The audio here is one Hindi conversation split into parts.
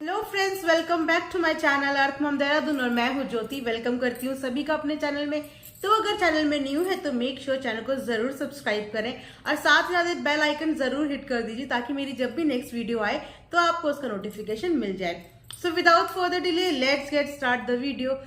Hello friends, welcome back to my channel Earth Mom Dehradun और मैं हूं ज्योति। वेलकम करती हूं सभी का अपने चैनल में। तो अगर चैनल में न्यू है तो मेक श्योर चैनल को जरूर सब्सक्राइब करें और साथ ही साथ बेल आइकन जरूर हिट कर दीजिए ताकि मेरी जब भी नेक्स्ट वीडियो आए तो आपको उसका नोटिफिकेशन मिल जाए। So without further delay let's get start the video.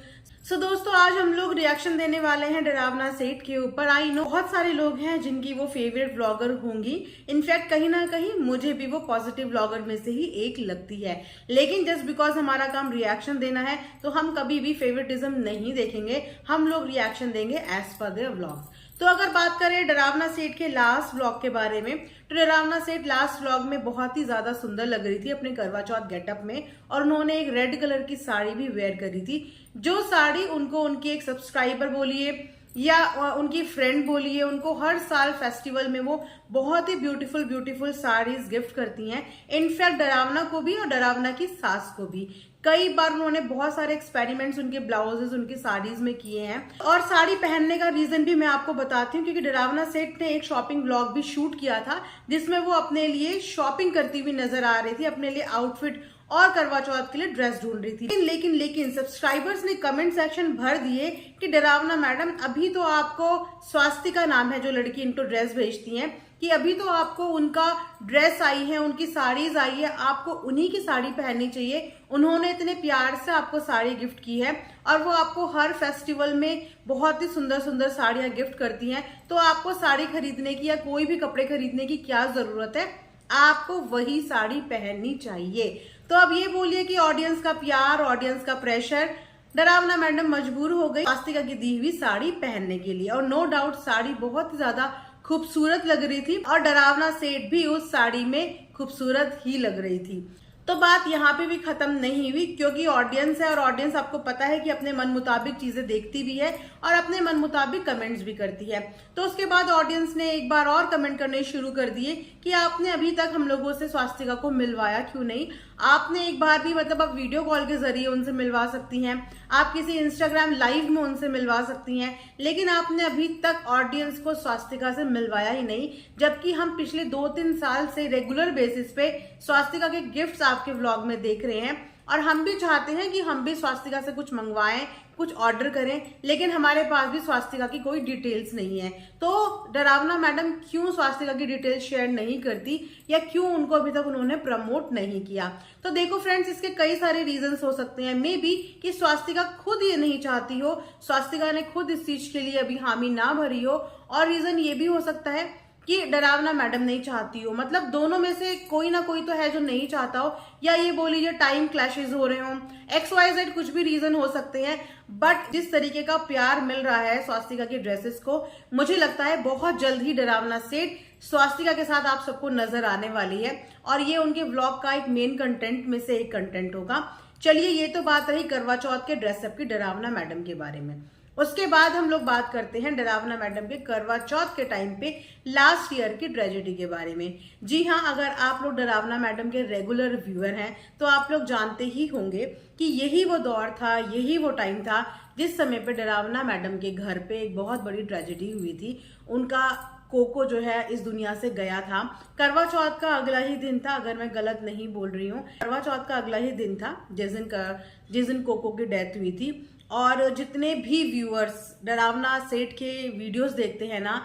So दोस्तों, आज हम लोग रिएक्शन देने वाले हैं डरावना सेठ के ऊपर। आई नो बहुत सारे लोग हैं जिनकी वो फेवरेट व्लॉगर होंगी। इनफैक्ट कहीं ना कहीं मुझे भी वो पॉजिटिव व्लॉगर में से ही एक लगती है। लेकिन जस्ट बिकॉज हमारा काम रिएक्शन देना है तो हम कभी भी फेवरेटिज्म नहीं देखेंगे। हम लोग रिएक्शन देंगे एज पर देयर व्लॉग। तो अगर बात करें डरावना सेठ के लास्ट व्लॉग के बारे में, तो डरावना सेठ लास्ट व्लॉग में बहुत ही ज्यादा सुंदर लग रही थी अपने करवा चौथ गेटअप में, और उन्होंने एक रेड कलर की साड़ी भी वेयर करी थी। जो साड़ी उनको उनकी एक सब्सक्राइबर बोलिए या उनकी फ्रेंड बोलिए, उनको हर साल फेस्टिवल में वो बहुत ही ब्यूटीफुल ब्यूटीफुल साड़ीज गिफ्ट करती हैं। इनफैक्ट डरावना को भी और डरावना की सास को भी कई बार उन्होंने बहुत सारे एक्सपेरिमेंट्स उनके ब्लाउजेस उनकी साड़ीज में किए हैं। और साड़ी पहनने का रीजन भी मैं आपको बताती हूँ, क्योंकि डरावना सेठ ने एक शॉपिंग ब्लॉग भी शूट किया था जिसमें वो अपने लिए शॉपिंग करती हुई नजर आ रही थी, अपने लिए आउटफिट और करवा चौथ के लिए ड्रेस ढूंढ रही थी। लेकिन सब्सक्राइबर्स ने कमेंट सेक्शन भर दिए कि डरावना मैडम, अभी तो आपको स्वास्तिका नाम है जो लड़की इनको ड्रेस भेजती हैं, कि अभी तो आपको उनका ड्रेस आई है, उनकी साड़ीज आई है, आपको उन्हीं की साड़ी पहननी चाहिए। उन्होंने इतने प्यार से आपको साड़ी गिफ्ट की है और वो आपको हर फेस्टिवल में बहुत ही सुंदर सुंदर साड़ियां गिफ्ट करती हैं। तो आपको साड़ी खरीदने की या कोई भी कपड़े खरीदने की क्या जरूरत है, आपको वही साड़ी पहननी चाहिए। तो अब ये बोलिए कि ऑडियंस का प्यार, ऑडियंस का प्रेशर, डरावना मैडम मजबूर हो गई स्वास्तिका की दी हुई साड़ी पहनने के लिए। और नो डाउट साड़ी बहुत ज्यादा खूबसूरत लग रही थी और डरावना सेठ भी उस साड़ी में खूबसूरत ही लग रही थी। तो बात यहाँ पे भी खत्म नहीं हुई, क्योंकि ऑडियंस है और ऑडियंस आपको पता है कि अपने मन मुताबिक चीजें देखती भी है और अपने मन मुताबिक कमेंट्स भी करती है। तो उसके बाद ऑडियंस ने एक बार और कमेंट करने शुरू कर दिए कि आपने अभी तक हम लोगों से स्वास्तिका को मिलवाया क्यों नहीं। आपने एक बार भी मतलब आप वीडियो कॉल के जरिए उनसे मिलवा सकती हैं, आप किसी इंस्टाग्राम लाइव में उनसे मिलवा सकती हैं, लेकिन आपने अभी तक ऑडियंस को स्वास्तिका से मिलवाया ही नहीं। जबकि हम पिछले 2-3 साल से रेगुलर बेसिस पे स्वास्तिका के गिफ्ट्स आपके व्लॉग में देख रहे हैं और हम भी चाहते हैं कि हम भी स्वास्तिका से कुछ मंगवाएं, कुछ ऑर्डर करें, लेकिन हमारे पास भी स्वास्तिका की कोई डिटेल्स नहीं है। तो डरावना मैडम क्यों स्वास्तिका की डिटेल्स शेयर नहीं करती या क्यों उनको अभी तक उन्होंने प्रमोट नहीं किया? तो देखो फ्रेंड्स, इसके कई सारे रीजंस हो सकते हैं। मे बी कि स्वास्तिका खुद ये नहीं चाहती हो, स्वास्तिका ने खुद इस चीज के लिए अभी हामी ना भरी हो, और रीजन ये भी हो सकता है कि डरावना मैडम नहीं चाहती हो। मतलब दोनों में से कोई ना कोई तो है जो नहीं चाहता हो, या ये बोलिए टाइम क्लैशेस हो रहे हो, XYZ कुछ भी रीजन हो सकते हैं। बट जिस तरीके का प्यार मिल रहा है स्वास्तिका की ड्रेसेस को, मुझे लगता है बहुत जल्द ही डरावना सेठ स्वास्तिका के साथ आप सबको नजर आने वाली है और ये उनके व्लॉग का एक मेन कंटेंट में से एक कंटेंट होगा। चलिए, ये तो बात रही करवा चौथ के ड्रेसअप की डरावना मैडम के बारे में। उसके बाद हम लोग बात करते हैं डरावना मैडम के करवा चौथ के टाइम पे लास्ट ईयर की ट्रेजेडी के बारे में। जी हाँ, अगर आप लोग डरावना मैडम के रेगुलर व्यूअर हैं तो आप लोग जानते ही होंगे कि यही वो दौर था, यही वो टाइम था जिस समय पे डरावना मैडम के घर पे एक बहुत बड़ी ट्रेजेडी हुई थी। उनका कोको जो है इस दुनिया से गया था। करवा चौथ का अगला ही दिन था, अगर मैं गलत नहीं बोल रही हूँ, करवा चौथ का अगला ही दिन था जिस दिन कोको की डेथ हुई थी। और जितने भी व्यूअर्स डरावना सेठ के वीडियोस देखते हैं ना,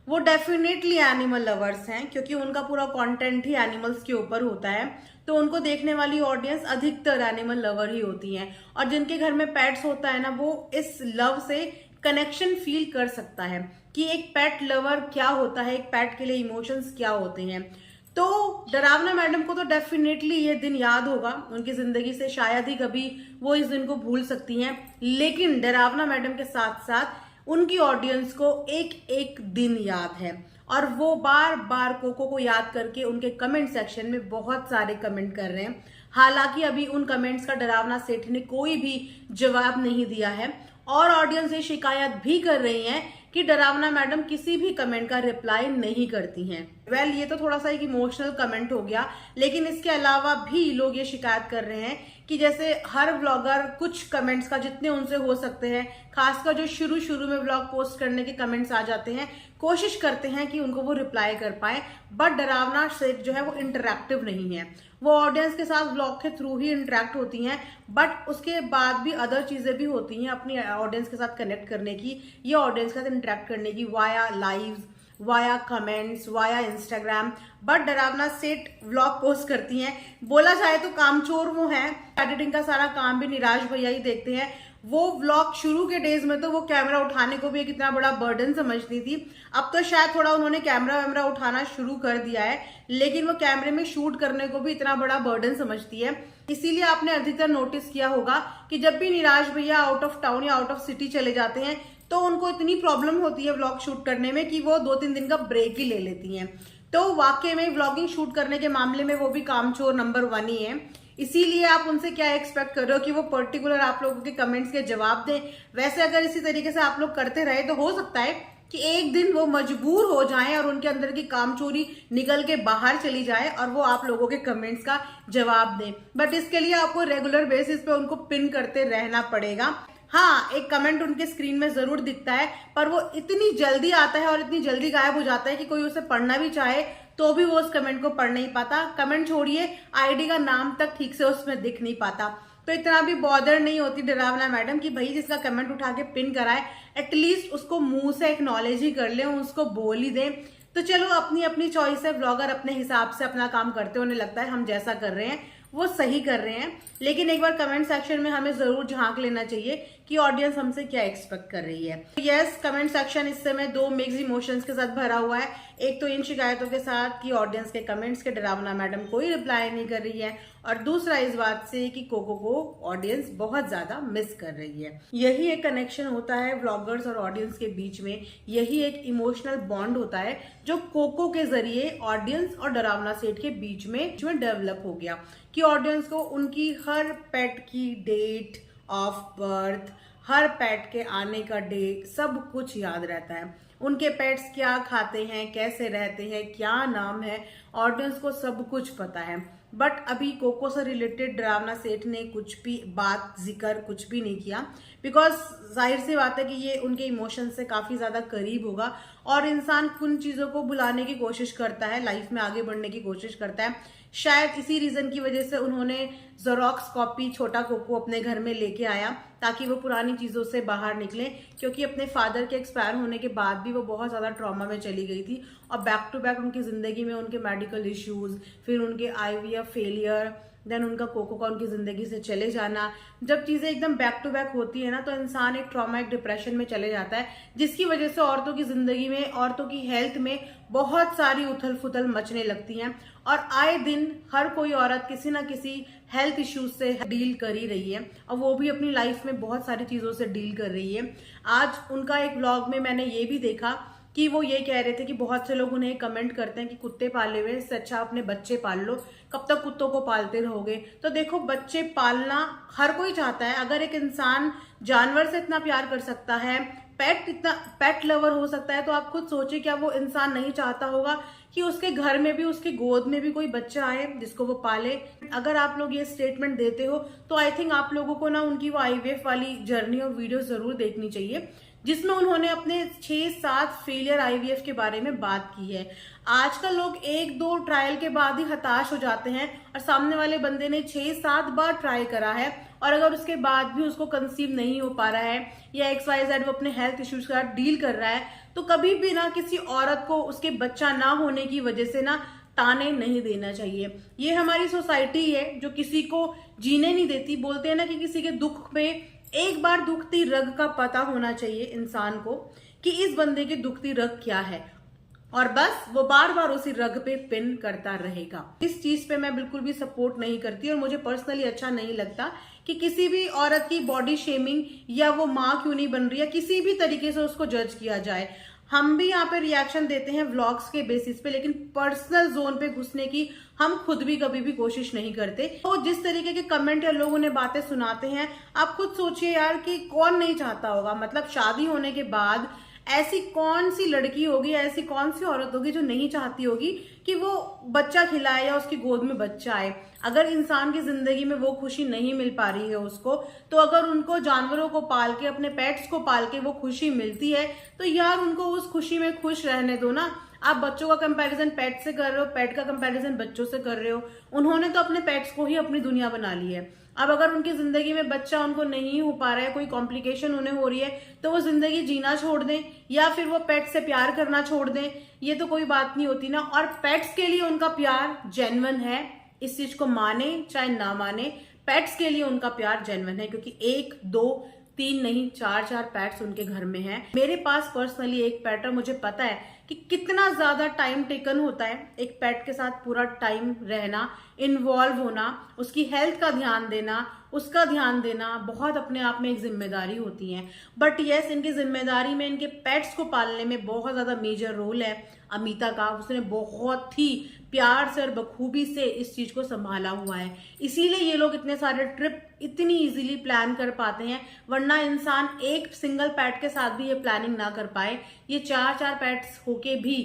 वो डेफिनेटली एनिमल लवर्स हैं, क्योंकि उनका पूरा कंटेंट ही एनिमल्स के ऊपर होता है। तो उनको देखने वाली ऑडियंस अधिकतर एनिमल लवर ही होती हैं, और जिनके घर में पेट्स होता है ना, वो इस लव से कनेक्शन फील कर सकता है कि एक पेट लवर क्या होता है, एक पेट के लिए इमोशंस क्या होते हैं। तो डरावना मैडम को तो डेफिनेटली ये दिन याद होगा, उनकी जिंदगी से शायद ही कभी वो इस दिन को भूल सकती हैं। लेकिन डरावना मैडम के साथ साथ उनकी ऑडियंस को एक एक दिन याद है, और वो बार बार कोको को याद करके उनके कमेंट सेक्शन में बहुत सारे कमेंट कर रहे हैं। हालांकि अभी उन कमेंट्स का डरावना सेठ ने कोई भी जवाब नहीं दिया है, और ऑडियंस ये शिकायत भी कर रही है कि डरावना मैडम किसी भी कमेंट का रिप्लाई नहीं करती हैं। वेल ये तो थोड़ा सा एक इमोशनल कमेंट हो गया, लेकिन इसके अलावा भी लोग ये शिकायत कर रहे हैं कि जैसे हर व्लॉगर कुछ कमेंट्स का जितने उनसे हो सकते हैं, खासकर जो शुरू शुरू में व्लॉग पोस्ट करने के कमेंट्स आ जाते हैं, कोशिश करते हैं कि उनको वो रिप्लाई कर पाए, बट डरावना सेठ जो है वो इंटरैक्टिव नहीं है। वो ऑडियंस के साथ व्लॉग के थ्रू ही इंटरेक्ट होती हैं, बट उसके बाद भी अदर चीजें भी होती हैं अपनी ऑडियंस के साथ कनेक्ट करने की, ये ऑडियंस के साथ इंटरेक्ट करने की, via lives, via comments, via Instagram. But डरावना सेठ व्लॉग पोस्ट करती हैं, बोला जाए तो कामचोर वो हैं, एडिटिंग का सारा काम भी निराश भैया ही देखते हैं। वो व्लॉग शुरू के डेज में तो वो कैमरा उठाने को भी एक इतना बड़ा बर्डन समझती थी, अब तो शायद थोड़ा उन्होंने कैमरा वैमरा उठाना शुरू कर दिया है, लेकिन वो कैमरे में शूट करने को भी इतना बड़ा बर्डन समझती है। इसीलिए आपने अधिकतर नोटिस किया होगा कि जब भी निराश भैया आउट ऑफ टाउन या आउट ऑफ सिटी चले जाते हैं तो उनको इतनी प्रॉब्लम होती है व्लॉग शूट करने में कि वो 2-3 दिन का ब्रेक ही ले लेती हैं। तो वाकई में व्लॉगिंग शूट करने के मामले में वो भी कामचोर नंबर 1 ही है। इसीलिए आप उनसे क्या एक्सपेक्ट कर रहे हो कि वो पर्टिकुलर आप लोगों के कमेंट्स के जवाब दें। वैसे अगर इसी तरीके से आप लोग करते रहे तो हो सकता है कि एक दिन वो मजबूर हो जाएं और उनके अंदर की कामचोरी निकल के बाहर चली जाए और वो आप लोगों के कमेंट्स का जवाब दें, बट इसके लिए आपको रेगुलर बेसिस पे उनको पिन करते रहना पड़ेगा। हाँ, एक कमेंट उनके स्क्रीन में जरूर दिखता है, पर वो इतनी जल्दी आता है और इतनी जल्दी गायब हो जाता है कि कोई उसे पढ़ना भी चाहे तो भी वो उस कमेंट को पढ़ नहीं पाता। कमेंट छोड़िए, आईडी का नाम तक ठीक से उसमें दिख नहीं पाता। तो इतना भी बॉदर नहीं होती डरावना मैडम कि भाई जिसका कमेंट उठा के पिन कराए, एटलीस्ट उसको मुंह से एक्नॉलेज ही कर ले, उसको बोल ही दे। तो चलो, अपनी अपनी चॉइस है, व्लॉगर अपने हिसाब से अपना काम करते, उन्हें लगता है हम जैसा कर रहे हैं वो सही कर रहे हैं। लेकिन एक बार कमेंट सेक्शन में हमें जरूर झांक लेना चाहिए कि ऑडियंस हमसे क्या एक्सपेक्ट कर रही है। यस, कमेंट सेक्शन इस समय 2 मिक्स इमोशंस के साथ भरा हुआ है। एक तो इन शिकायतों के साथ कि ऑडियंस के कमेंट्स के डरावना मैडम कोई रिप्लाई नहीं कर रही है, और दूसरा इस बात से कि कोको को ऑडियंस बहुत ज्यादा मिस कर रही है। यही एक कनेक्शन होता है व्लॉगर्स और ऑडियंस के बीच में, यही एक इमोशनल बॉन्ड होता है जो कोको के जरिए ऑडियंस और डरावना सेठ के बीच में डेवलप हो गया कि ऑडियंस को उनकी हर पेट की डेट ऑफ बर्थ, हर पेट के आने का डे, सब कुछ याद रहता है। उनके पेट्स क्या खाते हैं, कैसे रहते हैं, क्या नाम है, ऑडियंस को सब कुछ पता है। बट अभी कोको से रिलेटेड डरावना सेठ ने कुछ भी बात जिक्र कुछ भी नहीं किया, बिकॉज जाहिर सी बात है कि ये उनके इमोशन से काफी ज्यादा करीब होगा और इंसान उन चीजों को भुलाने की कोशिश करता है, लाइफ में आगे बढ़ने की कोशिश करता है। शायद इसी रीजन की वजह से उन्होंने जेरोक्स कॉपी छोटा कोको अपने घर में लेके आया ताकि वो पुरानी चीजों से बाहर निकले, क्योंकि अपने फादर के एक्सपायर होने के बाद भी वो बहुत ज्यादा ट्रॉमा में चली गई थी और बैक टू बैक उनकी जिंदगी में उनके मेडिकल इश्यूज, फिर उनके आईवीएफ फेलियर, देन उनका कोको का उनकी जिंदगी से चले जाना। जब चीजें एकदम बैक टू बैक होती है ना, तो इंसान एक ट्रॉमा, एक डिप्रेशन में चले जाता है, जिसकी वजह से औरतों की जिंदगी में, औरतों की हेल्थ में बहुत सारी उथल फुथल मचने लगती हैं। और आए दिन हर कोई औरत किसी ना किसी हेल्थ इश्यूज से डील कर ही रही है, और वो भी अपनी लाइफ में बहुत सारी चीजों से डील कर रही है। आज उनका एक व्लॉग में मैंने ये भी देखा कि वो ये कह रहे थे कि बहुत से लोग उन्हें कमेंट करते हैं कि कुत्ते पाले हुए इससे अच्छा अपने बच्चे पाल लो, कब तक कुत्तों को पालते रहोगे। तो देखो, बच्चे पालना हर कोई चाहता है। अगर एक इंसान जानवर से इतना प्यार कर सकता है, पेट लवर हो सकता है, तो आप खुद सोचिए क्या वो इंसान नहीं चाहता होगा कि उसके घर में भी, उसके गोद में भी कोई बच्चा आए जिसको वो पाले। अगर आप लोग ये स्टेटमेंट देते हो तो आई थिंक आप लोगों को ना उनकी वो आईवीएफ वाली जर्नी और वीडियो जरूर देखनी चाहिए, जिसमें उन्होंने अपने 6-7 फेलियर आईवीएफ के बारे में बात की है। आजकल लोग 1-2 ट्रायल के बाद ही हताश हो जाते हैं, और सामने वाले बंदे ने 6-7 बार ट्राई करा है, और अगर उसके बाद भी उसको कंसीव नहीं हो पा रहा है या XYZ वो अपने हेल्थ इश्यूज के साथ डील कर रहा है, तो कभी भी ना किसी औरत को उसके बच्चा ना होने की वजह से ना ताने नहीं देना चाहिए। ये हमारी सोसाइटी है जो किसी को जीने नहीं देती। बोलते हैं ना कि किसी के दुख में एक बार दुखती रग का पता होना चाहिए इंसान को कि इस बंदे की दुखती रग क्या है, और बस वो बार बार उसी रग पे पिन करता रहेगा। इस चीज पे मैं बिल्कुल भी सपोर्ट नहीं करती, और मुझे पर्सनली अच्छा नहीं लगता कि किसी भी औरत की बॉडी शेमिंग, या वो माँ क्यों नहीं बन रही है, किसी भी तरीके से उसको जज किया जाए। हम भी यहाँ पे रिएक्शन देते हैं व्लॉग्स के बेसिस पे, लेकिन पर्सनल जोन पे घुसने की हम खुद भी कभी भी कोशिश नहीं करते। तो जिस तरीके के कमेंट या लोग उन्हें बातें सुनाते हैं, आप खुद सोचिए यार कि कौन नहीं चाहता होगा। मतलब शादी होने के बाद ऐसी कौन सी लड़की होगी, ऐसी कौन सी औरत होगी जो नहीं चाहती होगी कि वो बच्चा खिलाए या उसकी गोद में बच्चा आए। अगर इंसान की जिंदगी में वो खुशी नहीं मिल पा रही है उसको, तो अगर उनको जानवरों को पाल के, अपने पेट्स को पाल के वो खुशी मिलती है, तो यार उनको उस खुशी में खुश रहने दो ना। आप बच्चों का कंपैरिजन पेट से कर रहे हो, पेट का कंपैरिजन बच्चों से कर रहे हो। उन्होंने तो अपने पेट्स को ही अपनी दुनिया बना ली है। अब अगर उनकी जिंदगी में बच्चा उनको नहीं हो पा रहा है, कोई कॉम्प्लिकेशन उन्हें हो रही है, तो वो जिंदगी जीना छोड़ दें या फिर वो पेट से प्यार करना छोड़ दें, ये तो कोई बात नहीं होती ना। और पेट्स के लिए उनका प्यार जेन्युइन है, इस चीज को माने चाहे ना माने, पेट्स के लिए उनका प्यार जेन्युइन है, क्योंकि 1 2 3 नहीं 4 पेट्स उनके घर में हैं। मेरे पास पर्सनली एक पेट है, मुझे पता है कि कितना ज्यादा टाइम टेकन होता है एक पेट के साथ पूरा टाइम रहना, इन्वॉल्व होना, उसकी हेल्थ का ध्यान देना, उसका ध्यान देना बहुत अपने आप में एक जिम्मेदारी होती है। बट यस, इनकी जिम्मेदारी में इनके पेट्स को पालने में बहुत ज्यादा मेजर रोल है अमिता का। उसने बहुत ही प्यार से और बखूबी से इस चीज को संभाला हुआ है, इसीलिए ये लोग इतने सारे ट्रिप इतनी इजीली प्लान कर पाते हैं, वरना इंसान एक सिंगल पेट के साथ भी ये प्लानिंग ना कर पाए। ये 4 पेट्स होके भी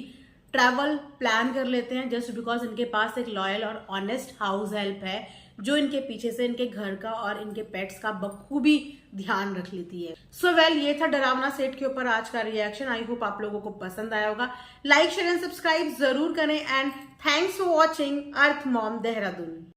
ट्रैवल प्लान कर लेते हैं जस्ट बिकॉज इनके पास एक लॉयल और ऑनेस्ट हाउस हेल्प है, जो इनके पीछे से इनके घर का और इनके पेट्स का बखूबी ध्यान रख लेती है। सो वेल, ये था डरावना सेट के ऊपर आज का रिएक्शन। आई होप आप लोगों को पसंद आया होगा। लाइक शेयर एंड सब्सक्राइब जरूर करें and thanks for watching earth Mom Dehradun.